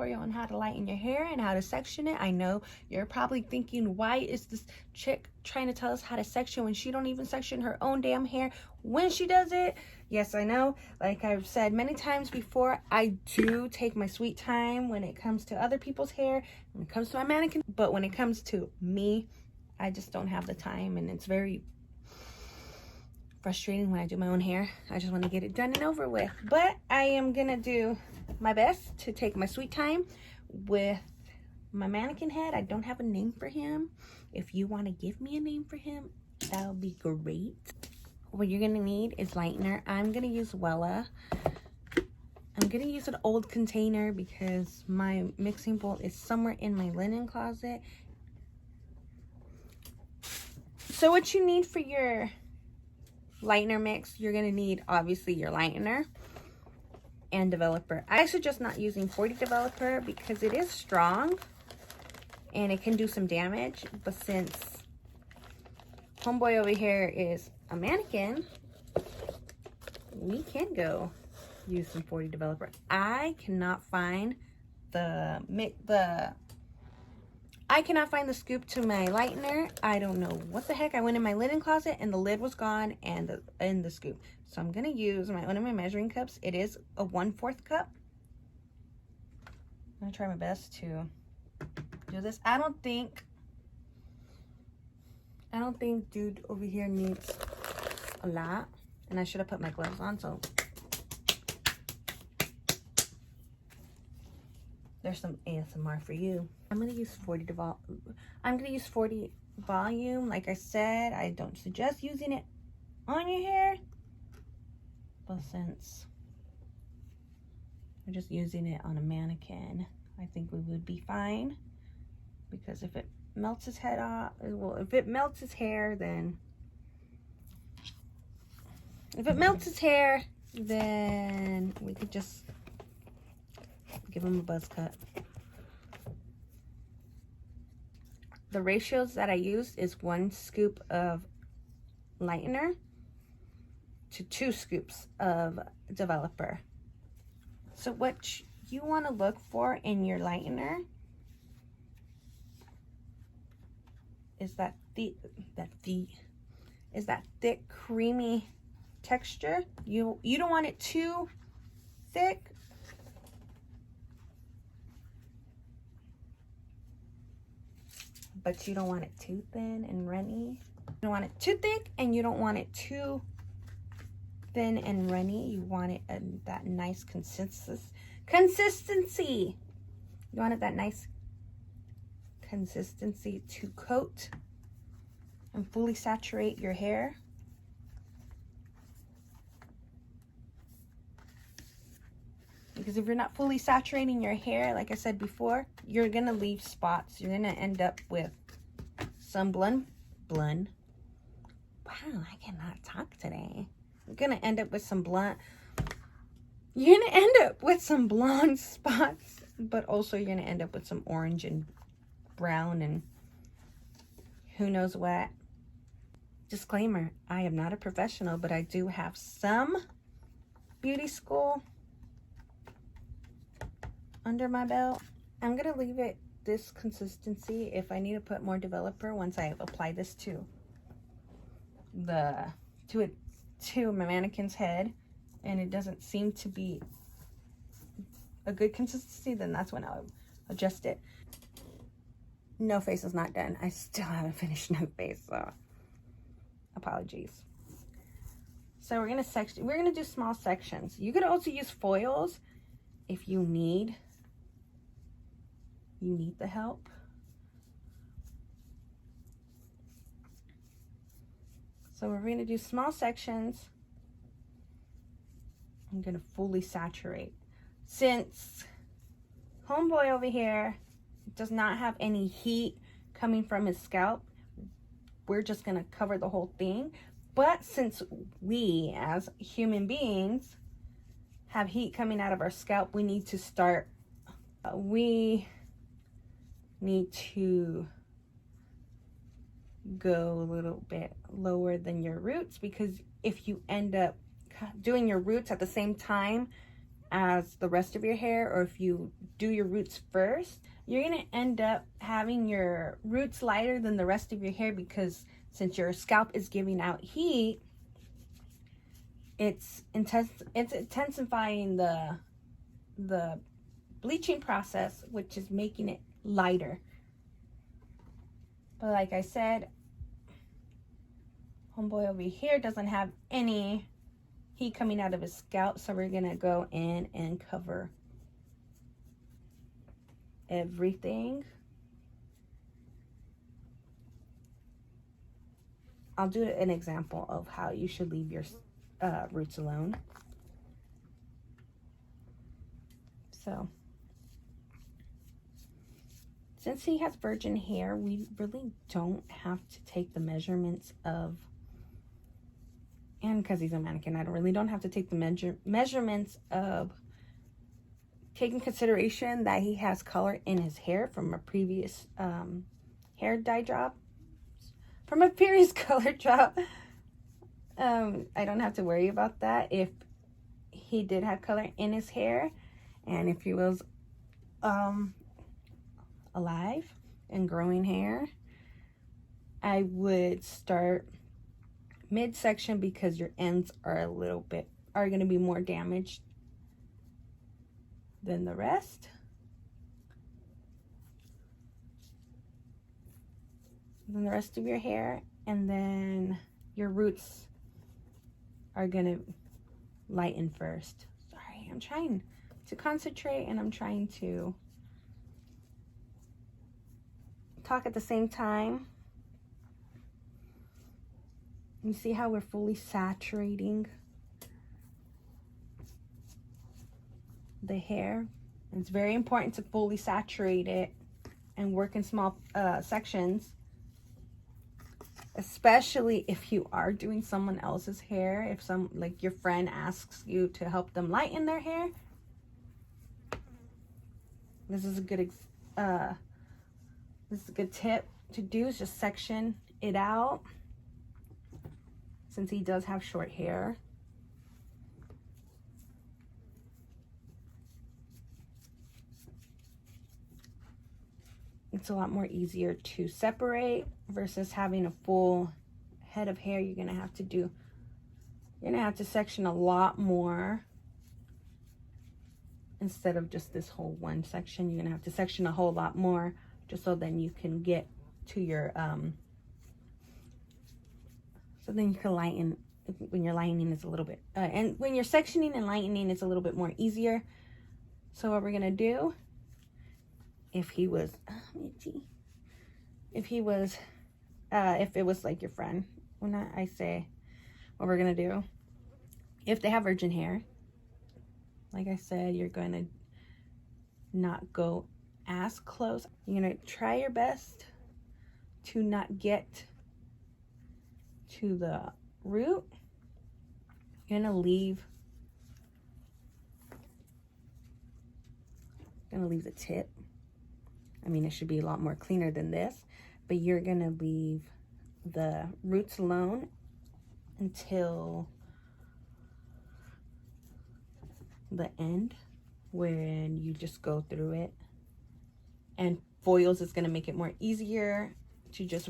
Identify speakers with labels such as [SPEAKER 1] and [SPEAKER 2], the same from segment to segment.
[SPEAKER 1] tutorial on how to lighten your hair and how to section it. I know you're probably thinking, why is this chick trying to tell us how to section when she don't even section her own damn hair when she does it? Yes, I know. Like I've said many times before, I do take my sweet time when it comes to other people's hair, when it comes to my mannequin. But when it comes to me, I just don't have the time, and it's very frustrating when I do my own hair. I just want to get it done and over with. But I am gonna do my best to take my sweet time with my mannequin head. I don't have a name for him. If you want to give me a name for him, that'll be great. What you're gonna need is lightener. I'm gonna use Wella. I'm gonna use an old container because my mixing bowl is somewhere in my linen closet. So what you need for your lightener mix, you're gonna need obviously your lightener and developer. I suggest not using 40 developer because it is strong and it can do some damage, but since homeboy over here is a mannequin, we can go use some 40 developer. I cannot find the scoop to my lightener. I don't know what the heck. I went in my linen closet and the lid was gone and the scoop. So I'm gonna use one of my measuring cups. It is a 1/4 cup. I'm gonna try my best to do this. I don't think dude over here needs a lot. And I should have put my gloves on, so there's some ASMR for you. I'm gonna use 40 volume. Like I said, I don't suggest using it on your hair, but since we're just using it on a mannequin, I think we would be fine. Because if it melts his head off, well, if it melts his hair, then we could just give him a buzz cut. The ratios that I used is 1 scoop of lightener to 2 scoops of developer. So what you want to look for in your lightener is that thick, creamy texture. You don't want it too thick, but you don't want it too thin and runny. You don't want it too thick and you don't want it too thin and runny. You want it that nice consistency. You want it that nice consistency to coat and fully saturate your hair. Because if you're not fully saturating your hair, like I said before, you're gonna leave spots. You're gonna end up with some blonde. Wow, I cannot talk today. You're gonna end up with some blonde. You're gonna end up with some blonde spots, but also you're gonna end up with some orange and brown and who knows what. Disclaimer, I am not a professional, but I do have some beauty school under my belt. I'm gonna leave it this consistency. If I need to put more developer once I apply this to my mannequin's head and it doesn't seem to be a good consistency, then that's when I'll adjust it. No face is not done. I still haven't finished no face, so apologies. So we're gonna do small sections. You could also use foils if you need the help. So we're going to do small sections. I'm going to fully saturate. Since homeboy over here does not have any heat coming from his scalp, we're just going to cover the whole thing. But since we as human beings have heat coming out of our scalp, we need to start go a little bit lower than your roots, because if you end up doing your roots at the same time as the rest of your hair, or if you do your roots first, you're going to end up having your roots lighter than the rest of your hair, because since your scalp is giving out heat, it's intensifying the bleaching process, which is making it lighter. But like I said, homeboy over here doesn't have any heat coming out of his scalp, so we're gonna go in and cover everything. I'll do an example of how you should leave your roots alone. So since he has virgin hair, we really don't have to take the measurements of, and because he's a mannequin, I really don't have to take the measurements of, taking consideration that he has color in his hair from a previous hair dye job, from a previous color job. I don't have to worry about that if he did have color in his hair, and if he was alive and growing hair. I would start midsection, because your ends are going to be more damaged than the rest. Than the rest of your hair, and then your roots are going to lighten first. Sorry, I'm trying to concentrate and I'm trying to talk at the same time. You see how we're fully saturating the hair? It's very important to fully saturate it and work in small sections, especially if you are doing someone else's hair. If like your friend asks you to help them lighten their hair, this is a good tip to do, is just section it out, since he does have short hair. It's a lot more easier to separate versus having a full head of hair. You're gonna have to section a lot more instead of just this whole one section. You're gonna have to section a whole lot more, just so then you can get to your so then you can lighten. When you're lightening, it's a little bit and when you're sectioning and lightening, it's a little bit more easier. So what we're gonna do, if it was like your friend, when I say what we're gonna do, if they have virgin hair, like I said, you're gonna not go as close. You're gonna try your best to not get to the root. You're gonna leave the tip. I mean, it should be a lot more cleaner than this, but you're gonna leave the roots alone until the end, when you just go through it. And foils is gonna make it more easier to just,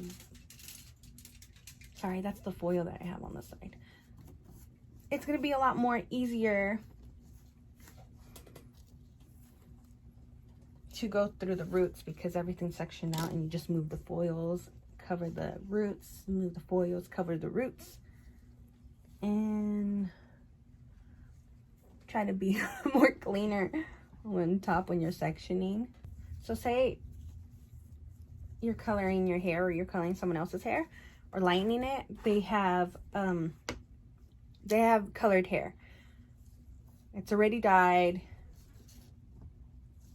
[SPEAKER 1] sorry, that's the foil that I have on the side. It's gonna be a lot more easier to go through the roots, because everything's sectioned out, and you just move the foils, cover the roots, move the foils, cover the roots, and try to be more cleaner when you're sectioning. So say you're coloring your hair, or you're coloring someone else's hair, or lightening it. They have colored hair. It's already dyed,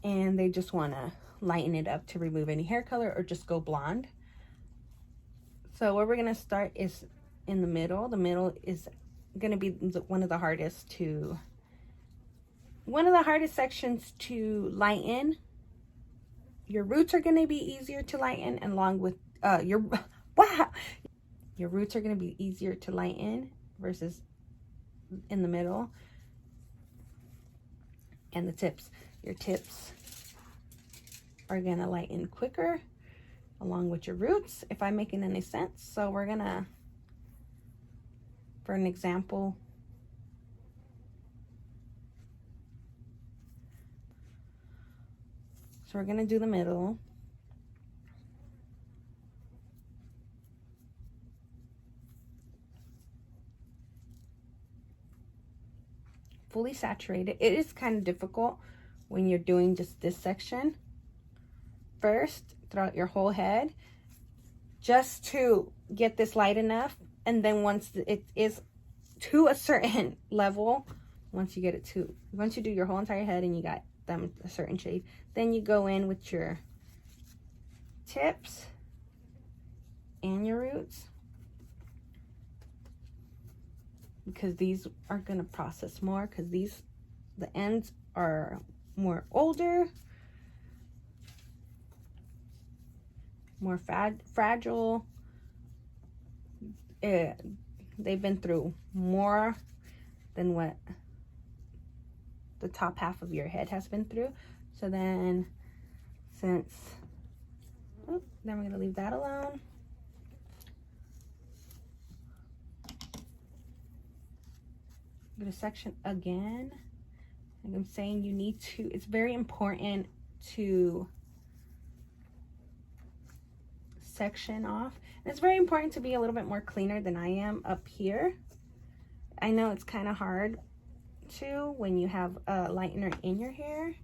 [SPEAKER 1] and they just want to lighten it up to remove any hair color, or just go blonde. So where we're going to start is in the middle. The middle is going to be one of the hardest sections to lighten. Your roots are going to be easier to lighten, and along with your roots are going to be easier to lighten versus in the middle. and the tips. Your tips are gonna lighten quicker along with your roots, if I'm making any sense. So we're gonna, for an example, so we're gonna do the middle. Fully saturated. It is kind of difficult when you're doing just this section first throughout your whole head, just to get this light enough. And then once it is to a certain level, once you do your whole entire head and you got them a certain shade, then you go in with your tips and your roots, because these are going to process more, because the ends are more older, more fragile. They've been through more than what the top half of your head has been through. So then, then we're going to leave that alone. Go to section again. Like I'm saying, you need to, it's very important to section off. And it's very important to be a little bit more cleaner than I am up here. I know it's kind of hard to when you have a lightener in your hair.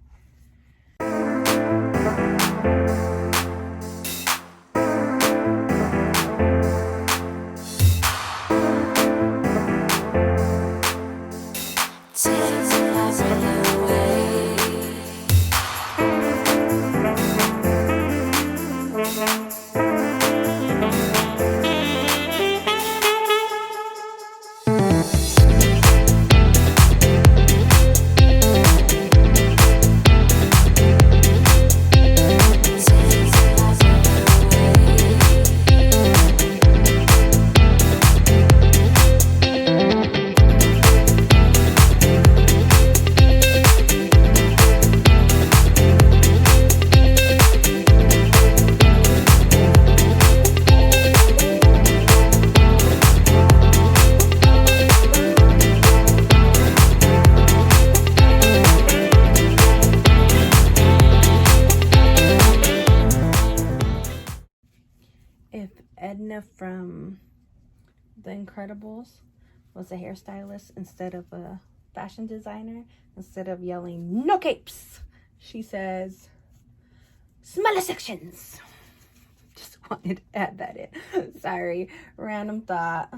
[SPEAKER 1] From The Incredibles was a hairstylist instead of a fashion designer, instead of yelling "no capes," she says "smaller sections." Just wanted to add that in. Sorry, random thought.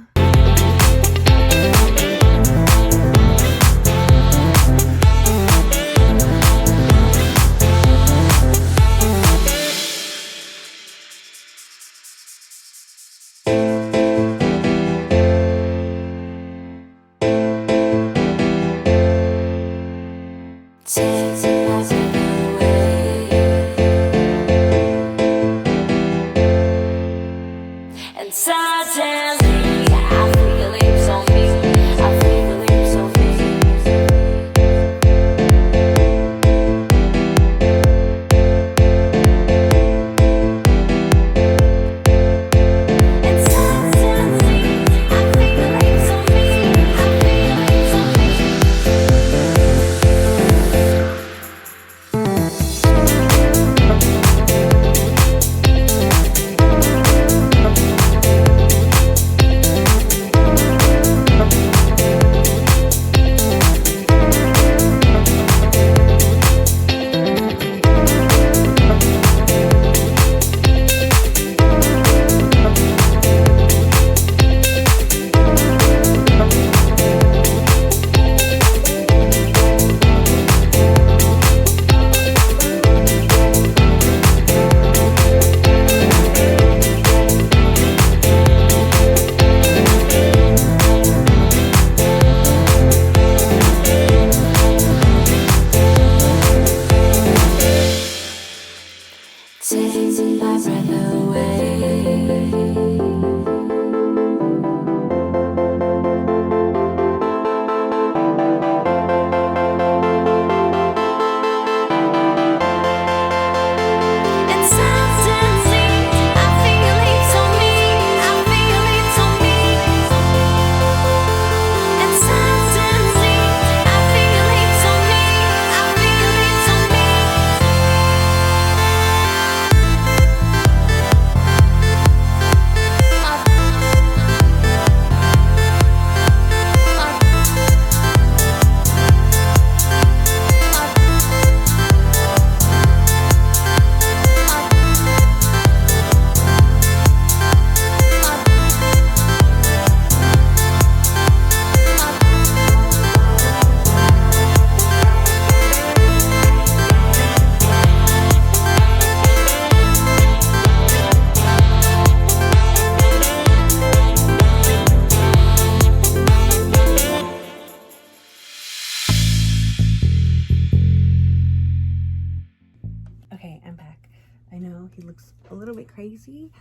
[SPEAKER 1] I know he looks a little bit crazy,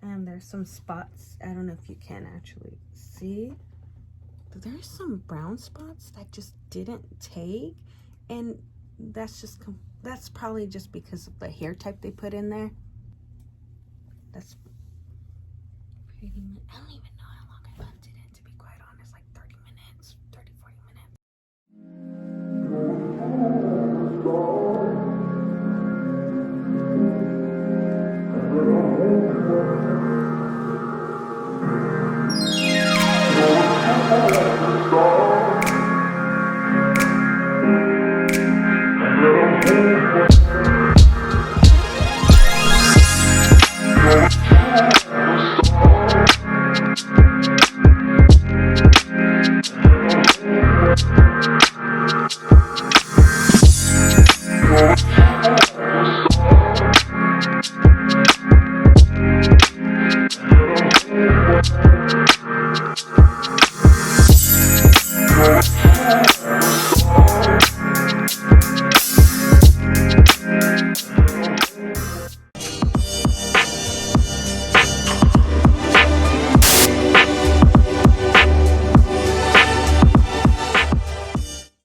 [SPEAKER 1] and there's some spots. I don't know if you can actually see. But there's some brown spots that just didn't take, and that's probably just because of the hair type they put in there. That's pretty much, I don't even know how long I left it in, to be quite honest, like 30 minutes, 30, 40 minutes.